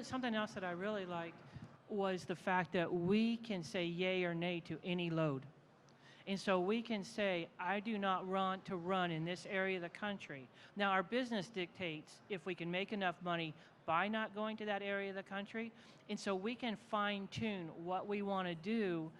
something else that I really liked was the fact that we can say yay or nay to any load. And so we can say, I do not want to run in this area of the country. Now, our business dictates if we can make enough money by not going to that area of the country. And so we can fine tune what we want to do.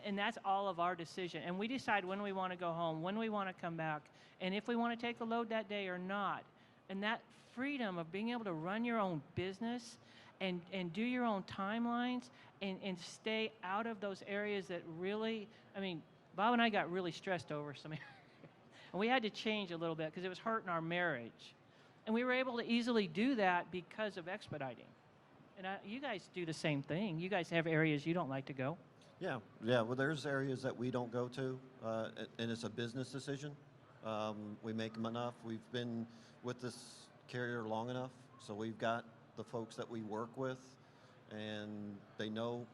And that's all of our decision. And we decide when we want to go home, when we want to come back, and if we want to take a load that day or not. And that freedom of being able to run your own business and do your own timelines and stay out of those areas that really, I mean, Bob and I got really stressed over some areas. And we had to change a little bit because it was hurting our marriage. And we were able to easily do that because of expediting. And you guys do the same thing. You guys have areas you don't like to go. Yeah. Well, there's areas that we don't go to, and it's a business decision. We make them enough. We've been with this carrier long enough, so we've got the folks that we work with, and they know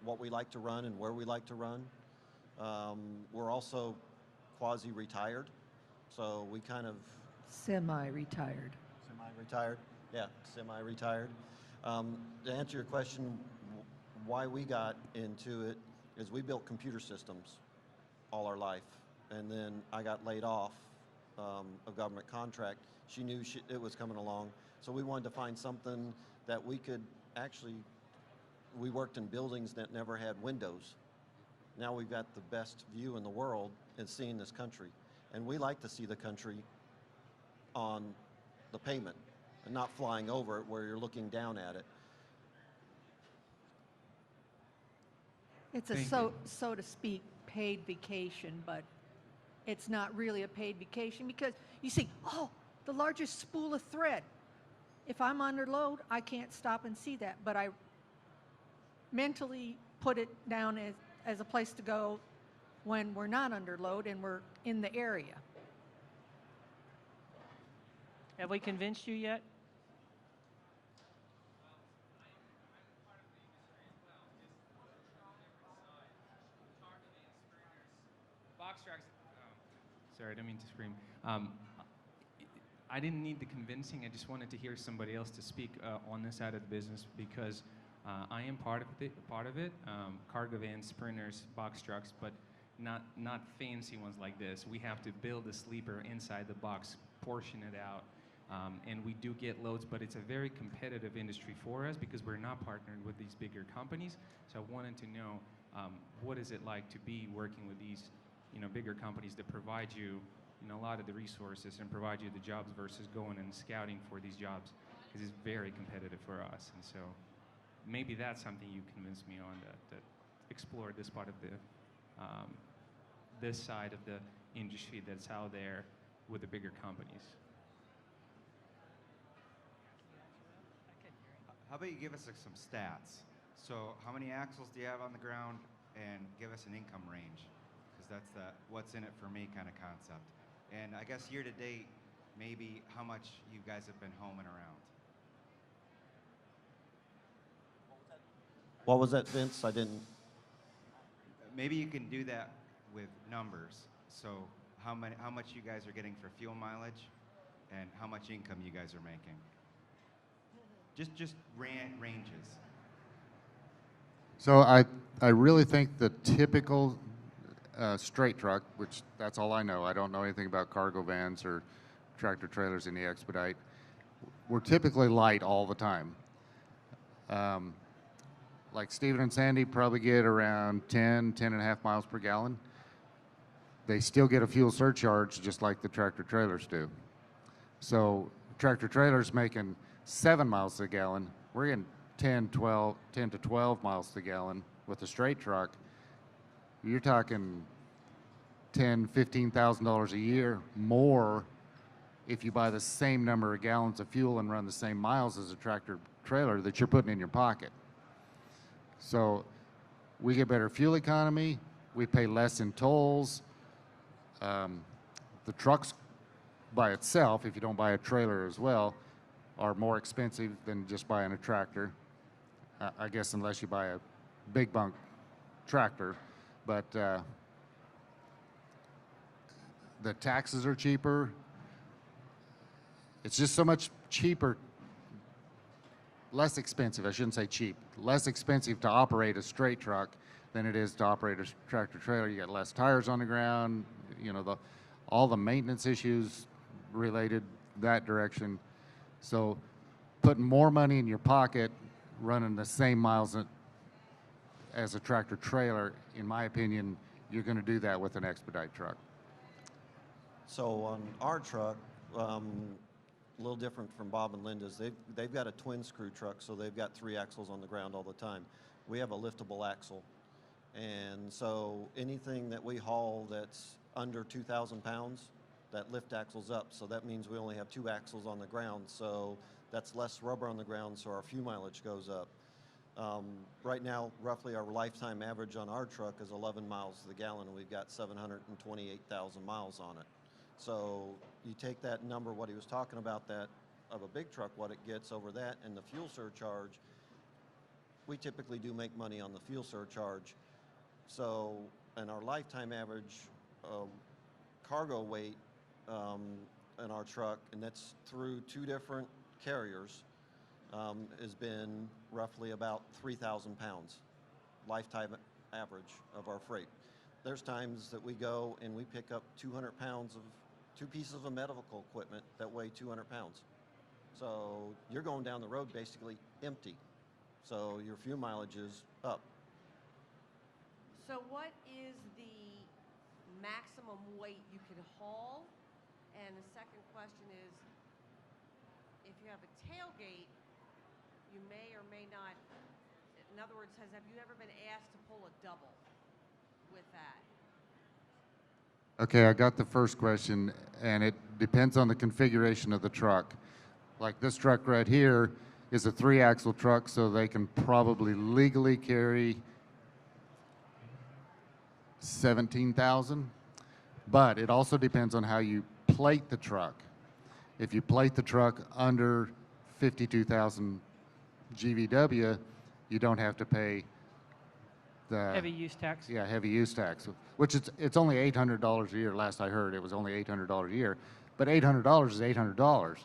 what we like to run and where we like to run. We're also quasi-retired, so we kind of... Semi-retired. Semi-retired? Yeah, semi-retired. To answer your question, why we got into it is we built computer systems all our life, and then I got laid off a government contract. She knew it was coming along, so we wanted to find something that we could actually... We worked in buildings that never had windows. Now we've got the best view in the world in seeing this country. And we like to see the country on the pavement and not flying over it where you're looking down at it. It's a, so to speak, paid vacation, but it's not really a paid vacation because you see, oh, the largest spool of thread. If I'm under load, I can't stop and see that, but I mentally put it down as a place to go when we're not under load and we're in the area. Have we convinced you yet? Box trucks. Sorry, I didn't mean to scream. I didn't need the convincing. I just wanted to hear somebody else to speak on this side of the business because I am part of it. Cargo vans, sprinters, box trucks, but not fancy ones like this. We have to build a sleeper inside the box, portion it out, and we do get loads. But it's a very competitive industry for us because we're not partnered with these bigger companies. So I wanted to know what is it like to be working with these, bigger companies that provide you, a lot of the resources and provide you the jobs versus going and scouting for these jobs because it's very competitive for us. And so maybe that's something you convinced me on that explore this part of the this side of the industry that's out there with the bigger companies. How about you give us some stats? So how many axles do you have on the ground, and give us an income range, because that's the what's in it for me kind of concept. And I guess year to date, maybe how much you guys have been home and around. What was that, Vince? I didn't... Maybe you can do that with numbers. So how much you guys are getting for fuel mileage, and how much income you guys are making. Just ranges. So I really think the typical straight truck, which that's all I know. I don't know anything about cargo vans or tractor trailers in the Expedite. We're typically light all the time. Like Stephen and Sandy probably get around 10 and a half miles per gallon. They still get a fuel surcharge just like the tractor trailers do. So tractor trailers making 7 miles a gallon. We're getting 10 to 12 miles a gallon with a straight truck. You're talking $10,000-$15,000 a year more if you buy the same number of gallons of fuel and run the same miles as a tractor trailer that you're putting in your pocket. So we get better fuel economy, we pay less in tolls. The trucks by itself, if you don't buy a trailer as well, are more expensive than just buying a tractor. I guess unless you buy a big bunk tractor. But the taxes are cheaper. It's just so much cheaper less expensive, I shouldn't say cheap, less expensive to operate a straight truck than it is to operate a tractor trailer. You got less tires on the ground, you know, all the maintenance issues related that direction. So putting more money in your pocket running the same miles as a tractor trailer, in my opinion, you're going to do that with an Expedite truck. So on our truck, a little different from Bob and Linda's. They've got a twin screw truck, so they've got 3 axles on the ground all the time. We have a liftable axle, and so anything that we haul that's under 2,000 pounds, that lift axle's up. So that means we only have 2 axles on the ground. So that's less rubber on the ground, so our fuel mileage goes up. Right now, roughly our lifetime average on our truck is 11 miles to the gallon, and we've got 728,000 miles on it. So you take that number, what he was talking about, that of a big truck, what it gets over that, and the fuel surcharge, we typically do make money on the fuel surcharge. So, and our lifetime average cargo weight in our truck, and that's through 2 different carriers, has been roughly about 3,000 pounds, lifetime average of our freight. There's times that we go and we pick up 200 pounds of 2 pieces of medical equipment that weigh 200 pounds. So you're going down the road basically empty. So your fuel mileage is up. So what is the maximum weight you can haul? And the second question is, if you have a tailgate, you may or may not, in other words, have you ever been asked to pull a double with that? Okay, I got the first question, and it depends on the configuration of the truck. Like this truck right here is a 3-axle truck, so they can probably legally carry 17,000, but it also depends on how you plate the truck. If you plate the truck under 52,000 GVW, you don't have to pay the Heavy use tax. Yeah, heavy use tax, which it's only $800 a year. Last I heard, it was only $800 a year, but $800 is $800,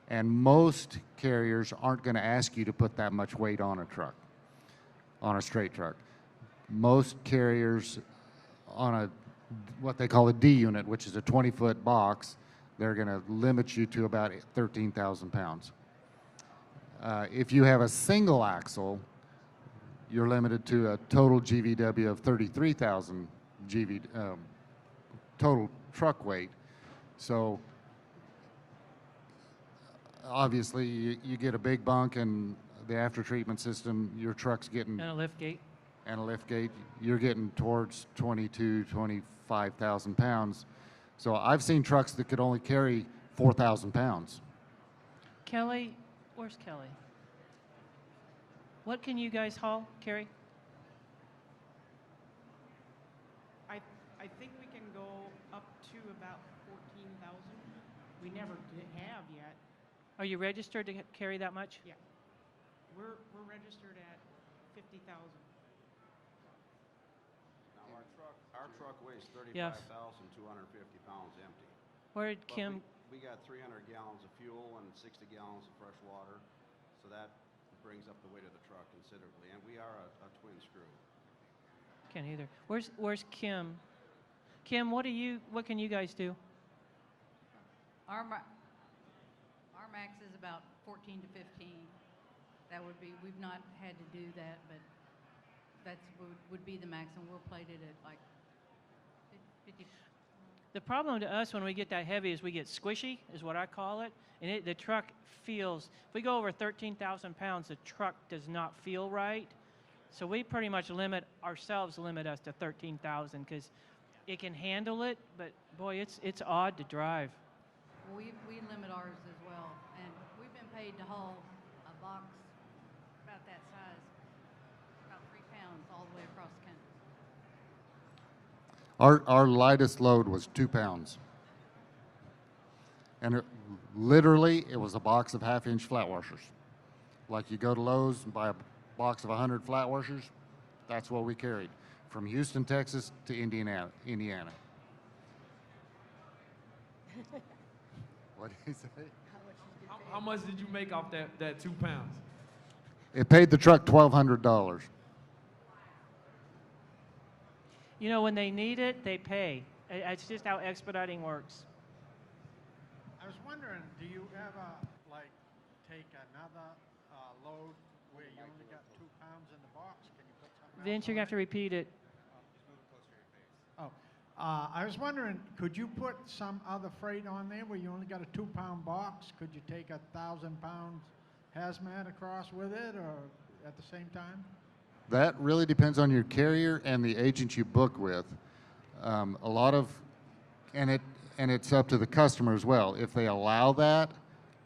and most carriers aren't going to ask you to put that much weight on a truck, on a straight truck. Most carriers on what they call a D unit, which is a 20-foot box, they're going to limit you to about 13,000 pounds. If you have a single axle, you're limited to a total GVW of 33,000 total truck weight. So obviously you get a big bunk and the after treatment system, your truck's getting, And a lift gate. and a lift gate, you're getting towards 25,000 pounds. So I've seen trucks that could only carry 4,000 pounds. Kelly, where's Kelly? What can you guys haul, Carrie? I think we can go up to about 14,000. We never have yet. Are you registered to carry that much? Yeah. We're registered at 50,000. Now our truck weighs Yes. 35,250 pounds empty. Where did But Kim? we got 300 gallons of fuel and 60 gallons of fresh water, so that brings up the weight of the truck considerably. And we are a twin screw. Can't either. Where's Kim? Kim, what can you guys do? Our max is about 14 to 15. That would be, we've not had to do that, but that's would be the maximum. We're plated at like 50. The problem to us when we get that heavy is we get squishy, is what I call it, and the truck feels. If we go over 13,000 pounds, the truck does not feel right. So we pretty much limit us to 13,000 because it can handle it, but boy, it's odd to drive. We limit ours as well, and we've been paid to haul a box about that size, about 3 pounds, all the way across the country. Our lightest load was 2 pounds. And literally, it was a box of half-inch flat washers. Like you go to Lowe's and buy a box of 100 flat washers, that's what we carried. From Houston, Texas to Indiana. What did he say? How much did you make off that 2 pounds? It paid the truck $1,200. You know, when they need it, they pay. It's just how expediting works. I was wondering, do you ever, like, take another load where you only got 2 pounds in the box? Can you put something else Vince, you're on going to have to it? repeat it. Just move it closer to your face. Oh, I was wondering, could you put some other freight on there where you only got a 2-pound box? Could you take 1,000-pound hazmat across with it, or at the same time? That really depends on your carrier and the agent you book with. A lot of, and it's up to the customer as well. If they allow that,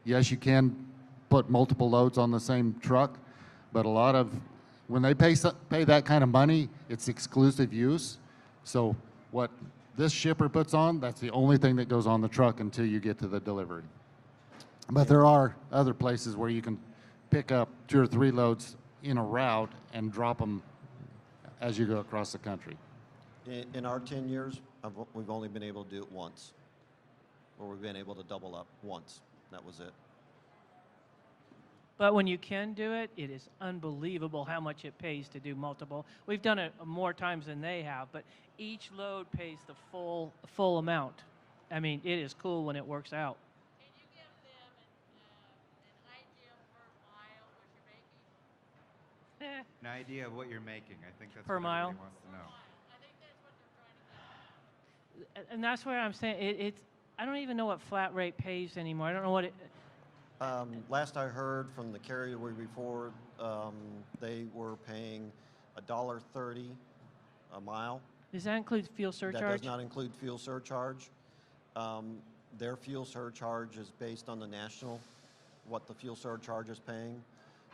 yes, you can put multiple loads on the same truck, but a lot of, when they pay that kind of money, it's exclusive use. So what this shipper puts on, that's the only thing that goes on the truck until you get to the delivery. But there are other places where you can pick up 2 or 3 loads in a route and drop them as you go across the country. In our 10 years, we've only been able to do it once, or we've been able to double up once. That was it. But when you can do it, it is unbelievable how much it pays to do multiple. We've done it more times than they have, but each load pays the full amount. I mean, it is cool when it works out. Can you give them an idea per mile what you're making? An idea of what you're making. I think that's Per what mile? everybody wants to know. I think that's what they're trying to get. And that's where I'm saying it's. I don't even know what flat rate pays anymore. I don't know what it. Last I heard from the carrier we before, they were paying $1.30 a mile. Does that include fuel That surcharge? does not include fuel surcharge. Their fuel surcharge is based on the national, what the fuel surcharge is paying.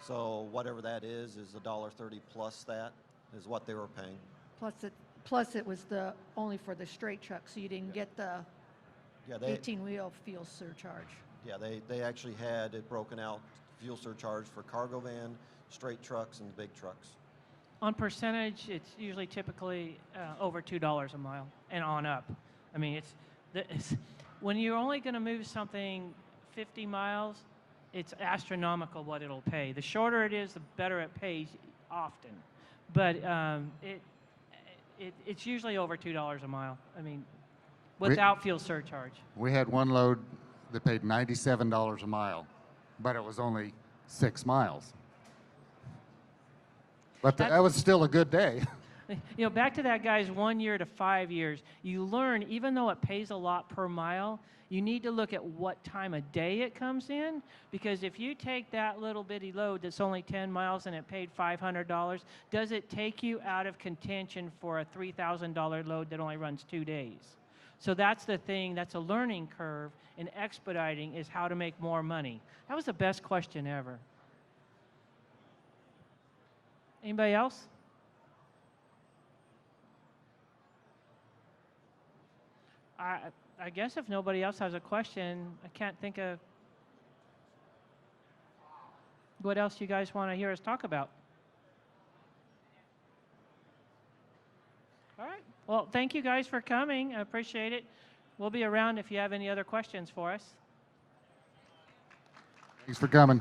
So whatever that is $1.30 plus that is what they were paying. Plus it was only for the straight truck, so you didn't get the Yeah, they 18-wheel fuel surcharge. yeah they actually had it broken out, fuel surcharge for cargo van, straight trucks, and big trucks. On percentage, it's usually typically over $2 a mile and on up. I mean, it's when you're only going to move something 50 miles, it's astronomical what it'll pay. The shorter it is, the better it pays often. But it's usually over $2 a mile. I mean, without fuel surcharge. We had one load that paid $97 a mile, but it was only 6 miles. But that was still a good day. You know, back to that guy's 1 year to 5 years, you learn, even though it pays a lot per mile, you need to look at what time of day it comes in, because if you take that little bitty load that's only 10 miles and it paid $500, does it take you out of contention for a $3,000 load that only runs 2 days? So that's the thing, that's a learning curve in expediting, is how to make more money. That was the best question ever. Anybody else? I guess if nobody else has a question, I can't think of what else you guys want to hear us talk about. All right. Well, thank you guys for coming. I appreciate it. We'll be around if you have any other questions for us. Thanks for coming.